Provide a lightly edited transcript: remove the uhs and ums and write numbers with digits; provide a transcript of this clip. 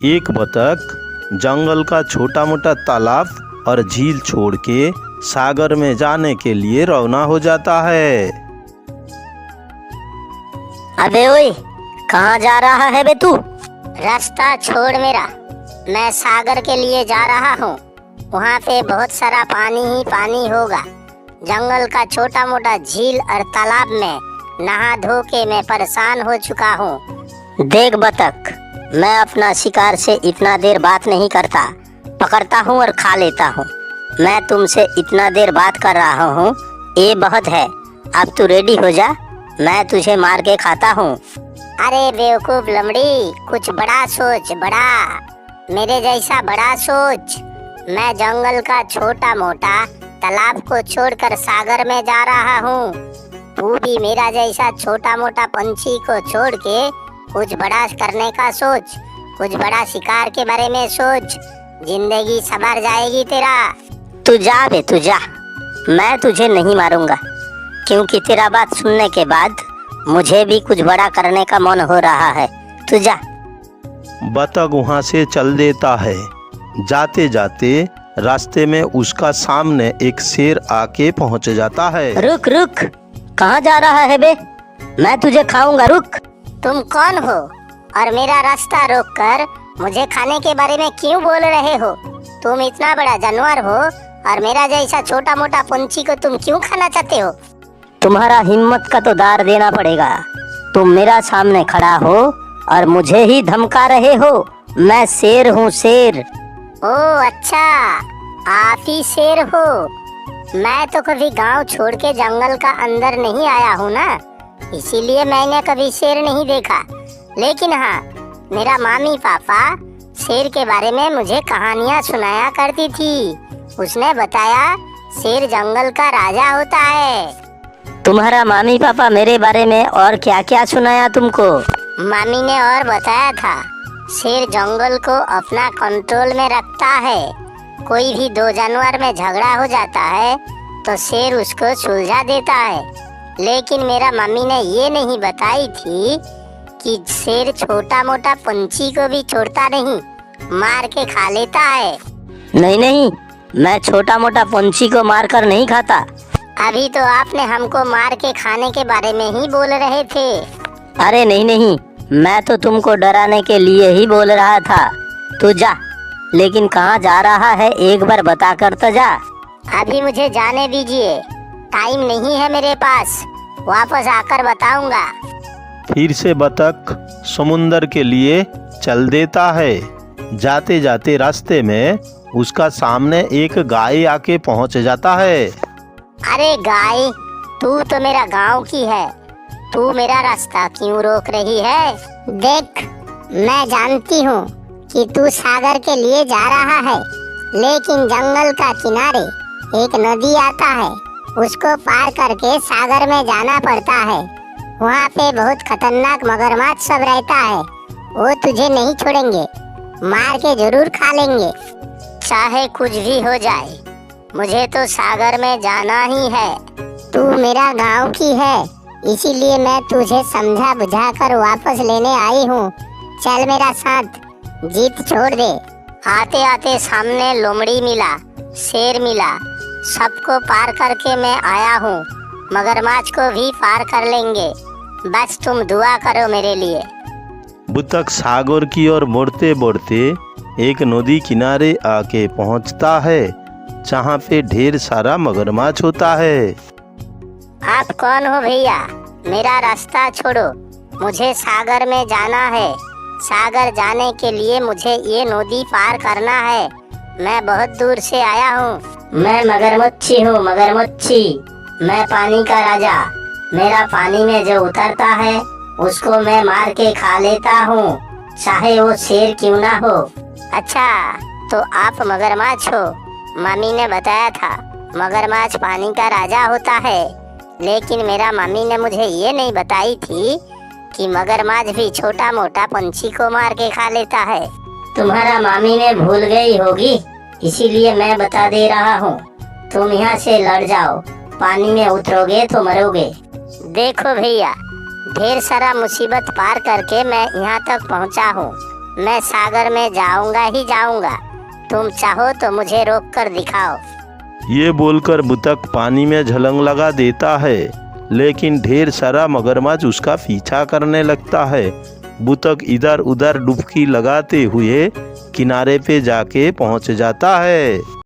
एक बतख जंगल का छोटा मोटा तालाब और झील छोड़ के सागर में जाने के लिए रवाना हो जाता है। अबे ओए, कहाँ जा रहा है बे तू? रास्ता छोड़ मेरा, मैं सागर के लिए जा रहा हूँ। वहाँ पे बहुत सारा पानी ही पानी होगा। जंगल का छोटा मोटा झील और तालाब में नहा धो के मैं परेशान हो चुका हूँ। देख बतख, मैं अपना शिकार से इतना देर बात नहीं करता, पकड़ता हूँ और खा लेता हूँ। मैं तुमसे इतना देर बात कर रहा हूँ, ये बहुत है। अब तू रेडी हो जा, मैं तुझे मार के खाता हूँ। अरे बेवकूफ लमड़ी, कुछ बड़ा सोच, बड़ा, मेरे जैसा बड़ा सोच। मैं जंगल का छोटा मोटा तालाब को छोड़कर सागर में जा रहा हूँ। तू भी मेरा जैसा छोटा मोटा पंछी को छोड़ के कुछ बड़ा करने का सोच, कुछ बड़ा शिकार के बारे में सोच, जिंदगी संवर जाएगी तेरा। तू जा बे, तू जा, मैं तुझे नहीं मारूंगा, क्योंकि तेरा बात सुनने के बाद मुझे भी कुछ बड़ा करने का मन हो रहा है। तू जा। बतख वहाँ से चल देता है। जाते जाते रास्ते में उसका सामने एक शेर आके पहुँच जाता है। रुक रुक, कहाँ जा रहा है बे? मैं तुझे खाऊंगा, रुक। तुम कौन हो और मेरा रास्ता रोककर मुझे खाने के बारे में क्यों बोल रहे हो? तुम इतना बड़ा जानवर हो और मेरा जैसा छोटा मोटा पंछी को तुम क्यों खाना चाहते हो? तुम्हारा हिम्मत का तो दार देना पड़ेगा। तुम मेरा सामने खड़ा हो और मुझे ही धमका रहे हो। मैं शेर हूँ, शेर। ओ अच्छा, आप ही शेर हो। मैं तो कभी गांव छोड़ के जंगल का अंदर नहीं आया हूँ ना, इसीलिए मैंने कभी शेर नहीं देखा। लेकिन हाँ, मेरा मामी पापा शेर के बारे में मुझे कहानियाँ सुनाया करती थी। उसने बताया शेर जंगल का राजा होता है। तुम्हारा मामी पापा मेरे बारे में और क्या क्या सुनाया तुमको? मामी ने और बताया था, शेर जंगल को अपना कंट्रोल में रखता है। कोई भी दो जानवर में झगड़ा हो जाता है तो शेर उसको सुलझा देता है। लेकिन मेरा मम्मी ने ये नहीं बताई थी कि शेर छोटा मोटा पंछी को भी छोड़ता नहीं, मार के खा लेता है। नहीं नहीं, मैं छोटा मोटा पंछी को मार कर नहीं खाता। अभी तो आपने हमको मार के खाने के बारे में ही बोल रहे थे। अरे नहीं नहीं, मैं तो तुमको डराने के लिए ही बोल रहा था। तू जा, लेकिन कहाँ जा रहा है एक बार बता कर तो जा। अभी मुझे जाने दीजिए, टाइम नहीं है मेरे पास, वापस आकर बताऊंगा। फिर से बतख समुंदर के लिए चल देता है। जाते जाते रास्ते में उसका सामने एक गाय आके पहुंच जाता है। अरे गाय, तू तो मेरा गांव की है, तू मेरा रास्ता क्यों रोक रही है? देख, मैं जानती हूँ कि तू सागर के लिए जा रहा है, लेकिन जंगल का किनारे एक नदी आता है, उसको पार करके सागर में जाना पड़ता है। वहाँ पे बहुत खतरनाक मगरमच्छ सब रहता है, वो तुझे नहीं छोड़ेंगे, मार के जरूर खा लेंगे। चाहे कुछ भी हो जाए, मुझे तो सागर में जाना ही है। तू मेरा गांव की है, इसीलिए मैं तुझे समझा बुझा कर वापस लेने आई हूँ। चल मेरा साथ, जीत छोड़ दे। आते आते सामने लोमड़ी मिला, शेर मिला, सबको पार करके मैं आया हूँ। मगरमच्छ को भी पार कर लेंगे, बस तुम दुआ करो मेरे लिए। बतख सागर की ओर बढ़ते बढ़ते एक नदी किनारे आके पहुंचता है, जहाँ पे ढेर सारा मगरमच्छ होता है। आप कौन हो भैया? मेरा रास्ता छोड़ो, मुझे सागर में जाना है। सागर जाने के लिए मुझे ये नदी पार करना है। मैं बहुत दूर से आया हूँ। मैं मगरमच्छी हूँ, मगरमच्छी। मैं पानी का राजा। मेरा पानी में जो उतरता है उसको मैं मार के खा लेता हूँ, चाहे वो शेर क्यों ना हो। अच्छा, तो आप मगरमच्छ हो? मम्मी ने बताया था मगरमच्छ पानी का राजा होता है, लेकिन मेरा मम्मी ने मुझे ये नहीं बताई थी कि मगरमच्छ भी छोटा मोटा पंछी को मार के खा लेता है। तुम्हारा मामी ने भूल गई होगी, इसीलिए मैं बता दे रहा हूँ। तुम यहाँ से लड़ जाओ, पानी में उतरोगे तो मरोगे। देखो भैया, ढेर सारा मुसीबत पार करके मैं यहाँ तक पहुँचा हूँ। मैं सागर में जाऊंगा ही जाऊंगा। तुम चाहो तो मुझे रोक कर दिखाओ। ये बोलकर बतख पानी में छलांग लगा देता है, लेकिन ढेर सारा मगरमच्छ उसका पीछा करने लगता है। बतख इधर उधर डुबकी लगाते हुए किनारे पे जाके पहुंच जाता है।